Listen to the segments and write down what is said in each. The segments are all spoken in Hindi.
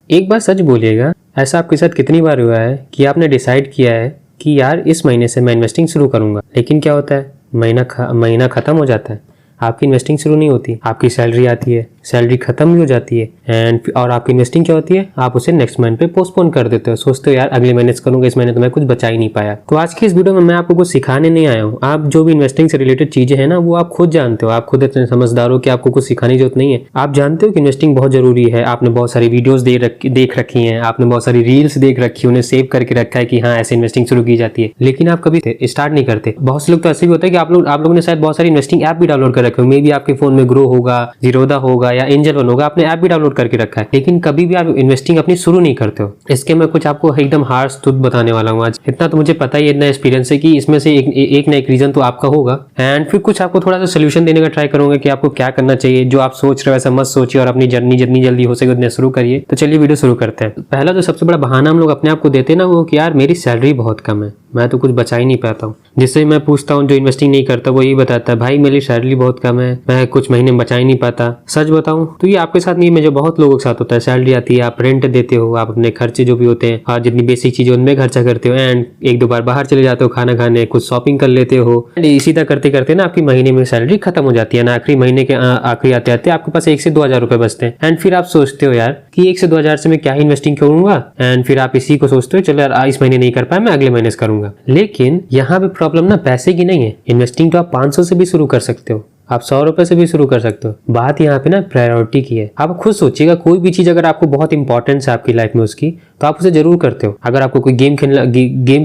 एक बात सच बोलिएगा, ऐसा आपके साथ कितनी बार हुआ है कि आपने डिसाइड किया है कि यार इस महीने से मैं इन्वेस्टिंग शुरू करूंगा, लेकिन क्या होता है महीना खत्म हो जाता है, आपकी इन्वेस्टिंग शुरू नहीं होती, आपकी सैलरी आती है, सैलरी खत्म भी हो जाती है और आपकी इन्वेस्टिंग क्या होती है, आप उसे नेक्स्ट मंथ पे पोस्टपोन कर देते हो, सोचते हो यार अगले महीने से करूंगा, इस महीने तो मैं कुछ बचा ही नहीं पाया। तो आज की इस वीडियो में मैं आपको कुछ सिखाने नहीं आया हूँ। आप जो भी इन्वेस्टिंग से रिलेटेड चीजें हैं ना, वो आप खुद जानते हो, आप खुद इतने समझदार हो कि आपको कुछ सिखाने की जरूरत नहीं है। आप जानते हो कि इन्वेस्टिंग बहुत जरूरी है, आपने बहुत सारी वीडियोज देख रखी है, आपने बहुत सारी रील्स देख रखी है, उन्हें सेव करके रखा है कि हाँ ऐसे इन्वेस्टिंग शुरू की जाती है, लेकिन आप कभी स्टार्ट नहीं करते। बहुत से लोग तो ऐसे भी होता है कि आप लोगों ने शायद बहुत सारी इन्वेस्टिंग ऐप भी डाउनलोड कर रखे हो, मे बी आपके फोन में ग्रो होगा, जीरोधा होगा या एंजल वन होगा, आपने ऐप भी डाउनलोड करके रखा है, लेकिन कभी भी आप इन्वेस्टिंग अपनी शुरू नहीं करते हो। इसके मैं कुछ आपको एकदम हार्श ट्रुथ बताने वाला हूँ आज। इतना तो मुझे पता ही, इतना एक्सपीरियंस है कि इसमें से एक ना एक रीजन तो आपका होगा, एंड फिर कुछ आपको थोड़ा सा सोल्यूशन देने का ट्राई करूंगा कि आपको क्या करना चाहिए। जो आप सोच रहे हो वैसा मत सोचिए और अपनी जर्नी जितनी जल्दी हो सके उतने शुरू करिए। तो चलिए वीडियो शुरू करते हैं। पहला जो सबसे बड़ा बहाना हम लोग अपने आप को देते हैं ना, वो कि यार मेरी सैलरी बहुत कम है, मैं तो कुछ बचा ही नहीं पाता हूँ। जिससे मैं पूछता हूँ जो इन्वेस्टिंग नहीं करता, वो यही बताता है भाई मेरी सैलरी बहुत कम है, मैं कुछ महीने में बचा ही नहीं पाता। सच बताऊं तो ये आपके साथ नहीं, जो बहुत लोगों के साथ होता है। सैलरी आती है, आप रेंट देते हो, आप अपने खर्चे जो भी होते हैं और जितनी बेसिक चीजें उनमें खर्चा करते हो, एंड एक दो बार बाहर चले जाते हो खाना खाने, कुछ शॉपिंग कर लेते हो, एंड इसी तरह करते करते ना आपकी महीने में सैलरी खत्म हो जाती है ना। आखिरी महीने के आखिरी आते आते आपके पास 1 से 2 हजार रुपए बचते हैं, एंड फिर आप सोचते हो यार कि 1 से 2 हजार से मैं क्या ही इन्वेस्टिंग करूंगा, एंड फिर आप इसी को सोचते हो चलो यार इस महीने नहीं कर पाया, मैं अगले महीने से करूंगा। लेकिन यहाँ पे प्रॉब्लम ना पैसे की नहीं है। इन्वेस्टिंग तो आप 500 से भी शुरू कर सकते हो, आप 100 रुपए से भी शुरू कर सकते हो। बात यहाँ पे ना प्रायोरिटी की है। आप खुद सोचिएगा, कोई भी चीज अगर आपको बहुत इंपॉर्टेंस है आपकी लाइफ में उसकी, तो आप उसे जरूर करते हो। अगर आपको कोई गेम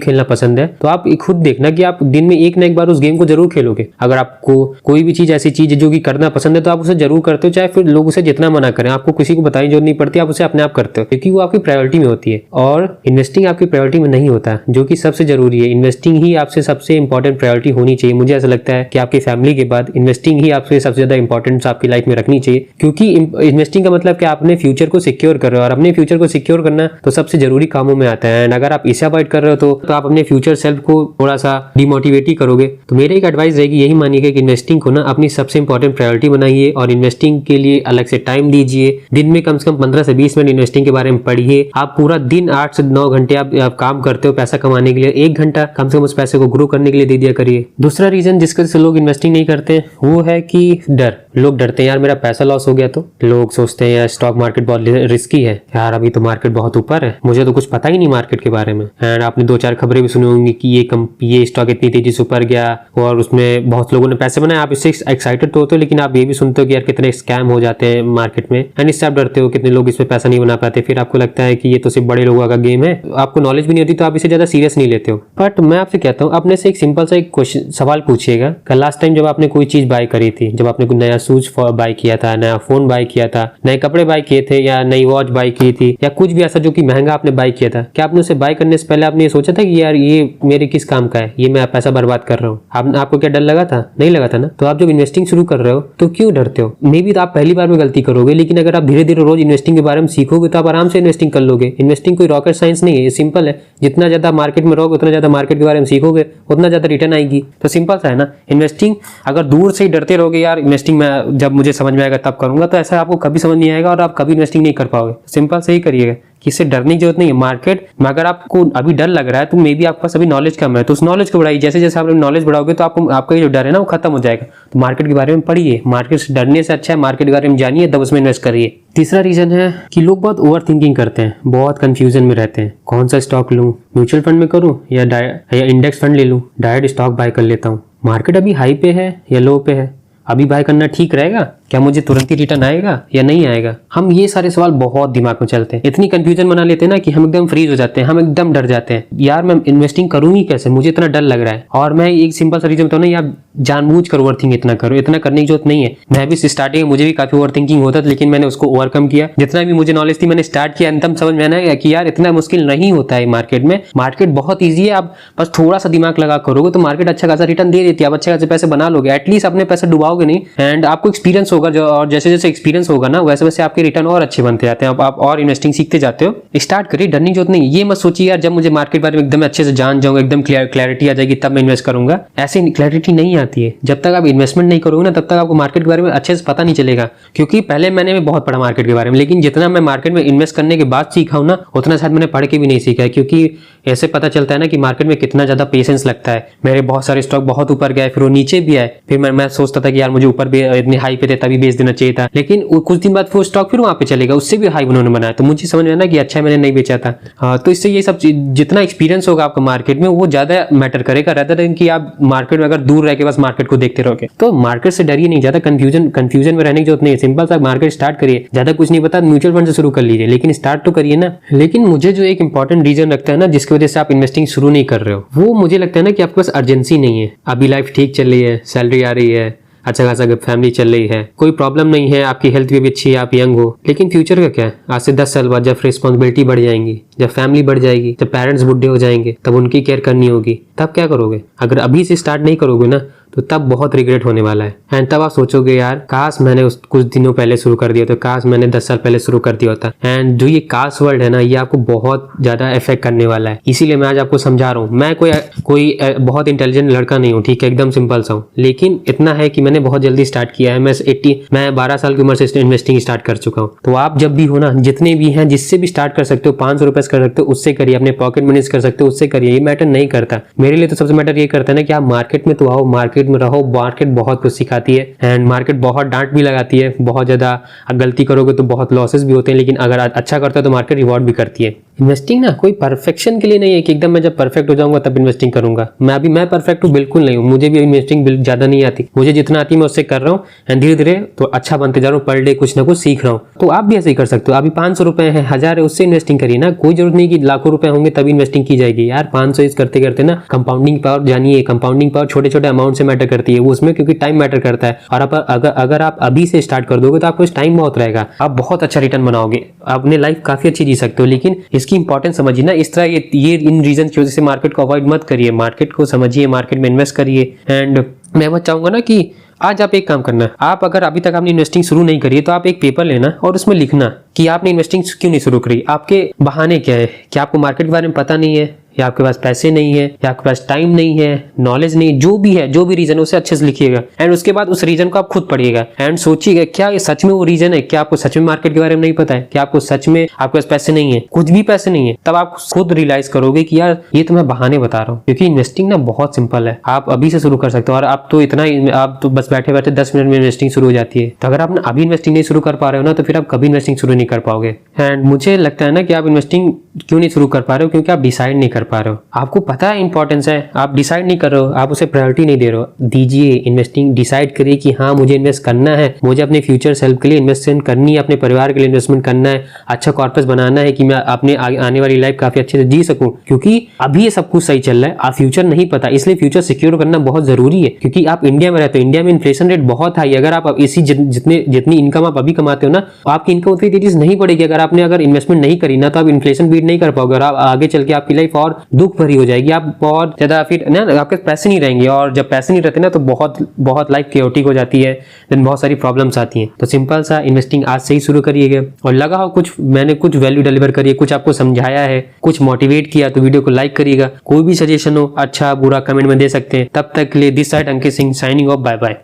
खेलना पसंद है, तो आप खुद देखना कि आप दिन में एक ना एक बार उस गेम को जरूर खेलोगे। अगर आपको कोई भी चीज ऐसी चीज है जो कि करना पसंद है, तो आप उसे जरूर करते हो, चाहे फिर लोग उसे जितना मना करें, आपको किसी को बताने की जरूरत नहीं पड़ती, आप उसे अपने आप करते हो, क्योंकि वो आपकी प्रायोरिटी में होती है। और इन्वेस्टिंग आपकी प्रायोरिटी में नहीं होता, जो कि सबसे जरूरी है। इन्वेस्टिंग ही आपसे सबसे इंपॉर्टेंट प्रायोरिटी होनी चाहिए। मुझे ऐसा लगता है कि आपकी फैमिली के बाद इन्वेस्टिंग ही आपसे सबसे ज्यादा इंपॉर्टेंस आपकी लाइफ में रखनी चाहिए, क्योंकि इन्वेस्टिंग का मतलब कि आप अपने फ्यूचर को सिक्योर कर रहे हो, और अपने फ्यूचर को सिक्योर करना तो सबसे जरूरी कामों में आता है। एंड अगर आप इसे अवॉइड कर रहे हो तो आप अपने फ्यूचर सेल्फ को थोड़ा सा डिमोटिवेट ही करोगे। तो मेरी एक एडवाइस रहेगी, यही मानिएगा कि इन्वेस्टिंग को ना अपनी सबसे इंपॉर्टेंट प्रायोरिटी बनाइए, और इन्वेस्टिंग के लिए अलग से टाइम दीजिए। दिन में कम से कम 15 से 20 मिनट इन्वेस्टिंग के बारे में पढ़िए। आप पूरा दिन 8 से 9 घंटे आप काम करते हो पैसा कमाने के लिए, 1 घंटा कम से कम उस पैसे को ग्रो करने के लिए दे दिया करिए। दूसरा रीजन जिसके से लोग इन्वेस्टिंग नहीं करते वो है कि डर। लोग डरते हैं यार मेरा पैसा लॉस हो गया तो। लोग सोचते हैं यार स्टॉक मार्केट बहुत रिस्की है, यार अभी तो मार्केट बहुत ऊपर है, मुझे तो कुछ पता ही नहीं मार्केट के बारे में। एंड आपने 2-4 खबरें भी सुनी होंगी कि ये स्टॉक इतनी तेजी से ऊपर गया और उसमें बहुत लोगों ने पैसे बनाए। आप इससे एक्साइटेड तो होते हो, लेकिन आप ये भी सुनते हो कि यार कितने स्कैम हो जाते हैं मार्केट में, एंड इससे आप डरते हो, कितने लोग इसमें पैसा नहीं बना पाते। फिर आपको लगता है कि ये तो सिर्फ बड़े लोगों का गेम है, आपको नॉलेज भी नहीं होती, तो आप इसे ज्यादा सीरियस नहीं लेते हो। बट मैं आपसे कहता हूँ, अपने से एक सिंपल सा एक सवाल पूछिएगा, लास्ट टाइम जब आपने कोई चीज बाय करी थी, जब आपने कोई नया शूज बाय किया था, नया फोन बाय किया था, नए कपड़े बाय किए थे, या नई वॉच बाय की थी, या कुछ भी ऐसा जो कि महंगा आपने बाय किया था, क्या आपने उसे बाय करने से पहले आपने ये सोचा था कि यार ये मेरे किस काम का है, ये मैं पैसा बर्बाद कर रहा हूँ? आपको क्या डर लगा था? नहीं लगा था ना। तो आप जब इन्वेस्टिंग शुरू कर रहे हो तो क्यों डरते हो? मे बी तो आप पहली बार में गलती करोगे, लेकिन अगर आप धीरे धीरे रोज इन्वेस्टिंग के बारे में सीखोगे तो आप आराम से इन्वेस्टिंग कर लोगे। इन्वेस्टिंग कोई रॉकेट साइंस नहीं है, ये सिंपल है। जितना ज्यादा मार्केट में रहोगे, उतना ज्यादा मार्केट के बारे में सीखोगे, उतना ज्यादा रिटर्न आएगी। तो सिंपल सा है ना। इन्वेस्टिंग अगर दूर से ही डरते रहोगे, यार इन्वेस्टिंग में जब मुझे समझ में आएगा तब करूंगा, तो ऐसा आपको कभी समझ नहीं आएगा और आप कभी इन्वेस्टिंग नहीं कर पाओगे। सिंपल से ही करिएगा कि इससे डरने की जरूरत नहीं है। मार्केट में अगर आपको अभी डर लग रहा है तो मे बी आपके पास अभी नॉलेज कम है, तो उस नॉलेज को बढ़ाइए। जैसे जैसे आप नॉलेज बढ़ाओगे तो आपका जो डर है ना वो खत्म हो जाएगा। तो मार्केट के बारे में पढ़िए, मार्केट से डरने से अच्छा है मार्केट के बारे में जानिए, तब उसमें इन्वेस्ट करिए। तीसरा रीजन है कि लोग बहुत ओवर थिंकिंग करते हैं, बहुत कंफ्यूजन में रहते हैं। कौन सा स्टॉक लूं, म्यूचुअल फंड में करूं या इंडेक्स फंड ले लूं, डायरेक्ट स्टॉक बाय कर लेता हूं, मार्केट अभी हाई पे है या लो पे है, अभी बाय करना ठीक रहेगा, क्या मुझे तुरंत ही रिटर्न आएगा या नहीं आएगा? हम ये सारे सवाल बहुत दिमाग में चलते हैं, इतनी कंफ्यूजन बना लेते हैं ना कि हम एकदम फ्रीज हो जाते हैं, हम एकदम डर जाते हैं। यार मैं इन्वेस्टिंग करूं ही कैसे, मुझे इतना डर लग रहा है। और मैं एक सिंपल सा रीजन बताऊं ना, यार जानबूझ कर ओवरथिंक इतना करो, इतना करने की जरूरत नहीं है। मैं भी स्टार्टिंग में मुझे भी काफी ओवरथिंकिंग होता था, लेकिन मैंने उसको ओवरकम किया। जितना भी मुझे नॉलेज थी मैंने स्टार्ट किया, अंतम समझ में आया कि यार इतना मुश्किल नहीं होता है मार्केट में। मार्केट बहुत ईजी है, आप बस थोड़ा सा दिमाग लगा करोगे तो मार्केट अच्छा खासा रिटर्न दे देती है, आप अच्छे खासे पैसे बना लोगे। एटलीस्ट अपने पैसे डुबाओगे नहीं, एंड आपको एक्सपीरियंस होगा होगा जो, और जैसे जैसे एक्सपीरियंस होगा ना वैसे वैसे आपके रिटर्न और अच्छे बनते जाते हैं, आप और इन्वेस्टिंग सीखते जाते हो। स्टार्ट करिए, डरने की जरूरत नहीं। ये मत सोचिए यार जब मुझे मार्केट के बारे में एकदम अच्छे से जान जाऊंगा, एकदम क्लैरिटी आ जाएगी तब मैं इन्वेस्ट करूंगा। ऐसे क्लैरिटी नहीं आती है। जब तक आप इन्वेस्टमेंट नहीं करोगे ना तब तक आपको मार्केट के बारे में अच्छे से पता नहीं चलेगा। क्योंकि पहले मैंने बहुत पढ़ा मार्केट के बारे में, लेकिन जितना मैं मार्केट में इन्वेस्ट करने के बाद सीखा हूं ना उतना शायद मैंने पढ़ के भी नहीं सीखा है। क्योंकि ऐसे पता चलता है ना कि मार्केट में कितना ज्यादा पेशेंस लगता है। मेरे बहुत सारे स्टॉक बहुत ऊपर गए, फिर वो नीचे भी आए, फिर मैं सोचता था कि यार मुझे ऊपर भी इतनी हाई पे थे तभी बेच देना चाहिए था, लेकिन कुछ दिन बाद वो स्टॉक फिर वहां पे चलेगा, उससे भी हाई उन्होंने बनाया। तो मुझे समझ में आया ना कि अच्छा मैंने नहीं बेचा था। हाँ, तो इससे ये सब जितना एक्सपीरियंस होगा आपका मार्केट में वो ज्यादा मैटर करेगा, rather than कि आप मार्केट में अगर दूर रह के बस मार्केट को देखते रहोगे। तो मार्केट से डरिए नहीं, ज्यादा कंफ्यूजन में रहने की जरूरत नहीं है। सिंपल सा मार्केट स्टार्ट करिए, ज्यादा कुछ नहीं पता म्यूचुअल फंड से शुरू कर लीजिए, लेकिन स्टार्ट तो करिए ना। लेकिन मुझे जो एक इंपॉर्टेंट रीजन लगता है ना जिसकी वजह से आप इन्वेस्टिंग शुरू नहीं कर रहे हो, वो मुझे लगता है ना कि आपके पास अर्जेंसी नहीं है। अभी लाइफ ठीक चल रही है, सैलरी आ रही है, अच्छा खासा फैमिली चल रही है, कोई प्रॉब्लम नहीं है, आपकी हेल्थ भी अच्छी है, आप यंग हो। लेकिन फ्यूचर का क्या है? आज से 10 साल बाद जब रिस्पॉन्सिबिलिटी बढ़ जाएंगी, जब फैमिली बढ़ जाएगी, जब पेरेंट्स बुढ़े हो जाएंगे, तब उनकी केयर करनी होगी, तब क्या करोगे? अगर अभी से स्टार्ट नहीं करोगे ना तो तब बहुत रिग्रेट होने वाला है। एंड तब आप सोचोगे यार काश मैंने कुछ दिनों पहले शुरू कर दिया, तो काश मैंने 10 साल पहले शुरू कर दिया होता। एंड जो ये काश वर्ड है ना ये आपको बहुत ज्यादा इफेक्ट करने वाला है। इसीलिए मैं आज आपको समझा रहा हूँ। मैं कोई बहुत इंटेलिजेंट लड़का नहीं हूँ, ठीक है, एकदम सिंपल सा हूँ, लेकिन इतना है कि मैंने बहुत जल्दी स्टार्ट किया है। मैं 12 साल की उम्र से इन्वेस्टिंग स्टार्ट कर चुका हूँ। तो आप जब भी हो ना, जितने भी हैं जिससे भी स्टार्ट कर सकते हो, 500 रुपए कर सकते हो उससे करिए, अपने पॉकेट मनी कर सकते हो उससे करिए, ये मैटर नहीं करता। मेरे लिए तो सबसे मैटर ये करता है ना कि आप मार्केट में तो आओ, मार्केट में रहो। मार्केट बहुत कुछ सिखाती है एंड मार्केट बहुत डांट भी लगाती है, बहुत ज्यादा गलती करोगे तो बहुत लॉसेस भी होते हैं, लेकिन अगर अच्छा करता है तो मार्केट रिवॉर्ड भी करती है। इन्वेस्टिंग ना कोई परफेक्शन के लिए नहीं है कि एकदम मैं जब परफेक्ट हो जाऊंगा तब इन्वेस्टिंग करूंगा। मैं परफेक्ट हूँ बिल्कुल नहीं हूँ, मुझे भी इन्वेस्टिंग ज्यादा नहीं आती। मुझे जितना आती है मैं उससे कर रहा हूँ एंड धीरे धीरे तो अच्छा बनते जा रहा हूँ, पर डे कुछ ना कुछ सीख रहा हूँ। तो आप भी ऐसे ही कर सकते हो। अभी 500 रुपए है, 1000 है, उससे इन्वेस्टिंग करिए ना। कोई जरूरत नहीं कि लाखों रुपए होंगे तभी इन्वेस्टिंग की जाएगी यार। 500 करते करते ना कंपाउंडिंग पावर जानिए। कंपाउंडिंग पावर छोटे छोटे अमाउंट से मैटर करती है वो उसमें, क्योंकि टाइम मैटर करता है। और अगर आप अभी से स्टार्ट कर दोगे तो आपको टाइम बहुत रहेगा, आप बहुत अच्छा रिटर्न बनाओगे, अपने लाइफ काफी अच्छी जी सकते हो। लेकिन इसकी इंपॉर्टेंस समझिए ना। इस तरह ये इन रीजन की वजह से मार्केट को अवॉइड मत करिए, मार्केट को समझिए, मार्केट में इन्वेस्ट करिए। एंड मैं बस चाहूंगा ना कि आज आप एक काम करना, आप अगर अभी तक आपने इन्वेस्टिंग शुरू नहीं करी है तो आप एक पेपर लेना और उसमें लिखना कि आपने इन्वेस्टिंग क्यों नहीं शुरू करी। आपके बहाने क्या है? क्या आपको मार्केट के बारे में पता नहीं है, या आपके पास पैसे नहीं है, या आपके पास टाइम नहीं है, नॉलेज नहीं, जो भी है, जो भी रीजन है उसे अच्छे से लिखिएगा। एंड उसके बाद उस रीजन को आप खुद पढ़िएगा एंड सोचिएगा क्या ये सच में वो रीजन है? क्या आपको सच में मार्केट के बारे में नहीं पता है? क्या आपको सच में आपके पास पैसे नहीं है, कुछ भी पैसे नहीं है? तब आप खुद रियलाइज करोगे कि यार ये तो मैं बहाने बता रहा हूँ। क्योंकि इन्वेस्टिंग ना बहुत सिंपल है, आप अभी से शुरू कर सकते हो। और आप तो बस बैठे बैठे 10 मिनट में इन्वेस्टिंग शुरू हो जाती है। तो अगर आप अभी इन्वेस्टिंग नहीं शुरू कर पा रहे हो ना तो फिर आप कभी इन्वेस्टिंग शुरू नहीं कर पाओगे। एंड मुझे लगता है ना कि आप इन्वेस्टिंग क्यों नहीं शुरू कर पा रहे हो? क्योंकि आप डिसाइड नहीं कर पा रहे हो। आपको पता है इंपॉर्टेंस है, आप डिसाइड नहीं कर रहे हो, आप उसे प्रायोरिटी नहीं दे रहे हो। दीजिए इन्वेस्टिंग, डिसाइड करिए कि हाँ मुझे इन्वेस्ट करना है, मुझे अपने फ्यूचर सेल्फ के लिए इन्वेस्टमेंट करनी है, अपने परिवार के लिए इन्वेस्टमेंट करना है, अच्छा कॉर्पस बनाना है कि मैं अपने आने वाली लाइफ काफी अच्छे से जी सकूं। क्योंकि अभी ये सब कुछ सही चल रहा है, आप फ्यूचर नहीं पता, इसलिए फ्यूचर सिक्योर करना बहुत जरूरी है। क्योंकि आप इंडिया में रहते हो, इंडिया में इन्फ्लेशन रेट बहुत हाई है। अगर आप इसी जितनी इनकम आप अभी कमाते हो ना, आपकी इनकम उतनी तेजी से नहीं बढ़ेगी। अगर इन्वेस्टमेंट नहीं करी ना तो आप इन्फ्लेशन बीट नहीं कर पाओगे और आप आगे चल के आपकी लाइफ और दुख भरी हो जाएगी। आप बहुत ज्यादा फिर ना आपके पैसे नहीं रहेंगे, और जब पैसे नहीं रहते ना तो बहुत लाइफ केओटिक हो जाती है, देन बहुत सारी प्रॉब्लम्स आती हैं। तो सिंपल सा इन्वेस्टिंग आज से ही शुरू करिएगा और लगा हो कुछ मैंने कुछ वैल्यू डिलीवर करी, कुछ आपको समझाया है, कुछ मोटिवेट किया तो वीडियो को लाइक करिएगा। कोई भी सजेशन हो अच्छा बुरा कमेंट में दे सकते हैं। तब तक के लिए this side Ankit Singh signing off, bye bye.